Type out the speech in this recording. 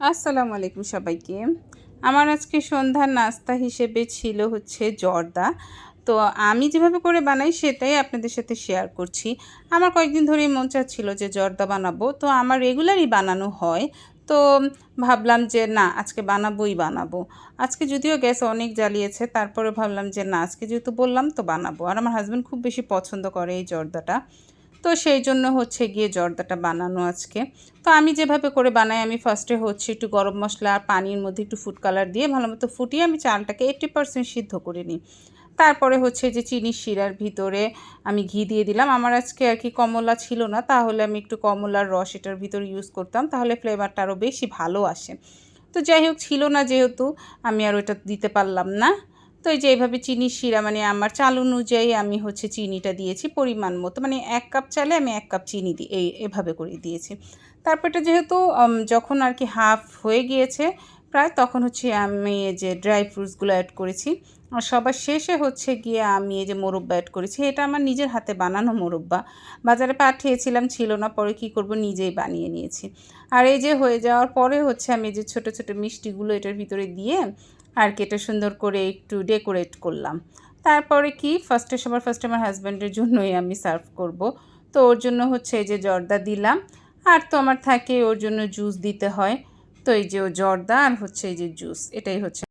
আসসালামু আলাইকুম সবাইকে। আমার আজকে সন্ধ্যার নাস্তা হিসেবে ছিল হচ্ছে জর্দা। তো আমি যেভাবে করে বানাই সেটাই আপনাদের সাথে শেয়ার করছি। আমার কয়েকদিন ধরেই মন চাচ্ছিল যে জর্দা বানাবো। তো আমার রেগুলারই বানানো হয়। তো ভাবলাম যে না আজকে বানাবোই বানাবো। আজকে যদিও গ্যাস অনেক জ্বালিয়েছে তারপরেও ভাবলাম যে না আজকে যেহেতু বললাম তো বানাবো। আর আমার হাসব্যান্ড খুব বেশি পছন্দ করে এই জর্দাটা। তো সেই জন্য হচ্ছে গিয়ে জর্দাটা বানানো আজকে। তো আমি যেভাবে করে বানাই আমি ফার্স্টে হচ্ছে একটু গরম মশলা আর পানির মধ্যে একটু ফুড কালার দিয়ে ভালোমতো ফুটিয়ে আমি চালটাকে 80% সিদ্ধ করে নিই। তারপরে হচ্ছে যে চিনির শিরার ভিতরে আমি ঘি দিয়ে দিলাম। আমার আজকে আর কি কমলা ছিল না, তাহলে আমি একটু কমলার রস এটার ভিতরে ইউজ করতাম, তাহলে ফ্লেভারটা আরও বেশি ভালো আসে। তো যাই হোক ছিল না যেহেতু আমি আর ওটা দিতে পারলাম না। তো এই যে এইভাবে চিনির শিরা মানে আমার চাল অনুযায়ী আমি হচ্ছে চিনিটা দিয়েছি পরিমাণ মতো, মানে 1 কাপ চালে আমি 1 কাপ চিনি দিই, এভাবে করে দিয়েছি। তারপর এটা যেহেতু যখন আর কি হাফ হয়ে গিয়েছে প্রায়, তখন হচ্ছে আমি এই যে ড্রাই ফ্রুটসগুলো অ্যাড করেছি। আর সবার শেষে হচ্ছে গিয়ে আমি এই যে মোরব্বা অ্যাড করেছি। এটা আমার নিজের হাতে বানানো মোরব্বা। বাজারে পাঠিয়েছিলাম, ছিল না, পরে কি করব নিজেই বানিয়ে নিয়েছি। আর এই যে হয়ে যাওয়ার পরে হচ্ছে আমি যে ছোট ছোট মিষ্টিগুলো এটার ভিতরে দিয়ে আর কি এটা সুন্দর করে একটু ডেকোরেট করলাম। তারপরে কি সবার ফার্স্টে আমার হাজব্যান্ডের জন্যই আমি সার্ভ করব। তো ওর জন্য হচ্ছে এই যে জর্দা দিলাম। আর তো আমার থাকে ওর জন্য জুস দিতে হয়। তো এই যে ও জর্দা আর হচ্ছে এই যে জুস, এটাই হচ্ছে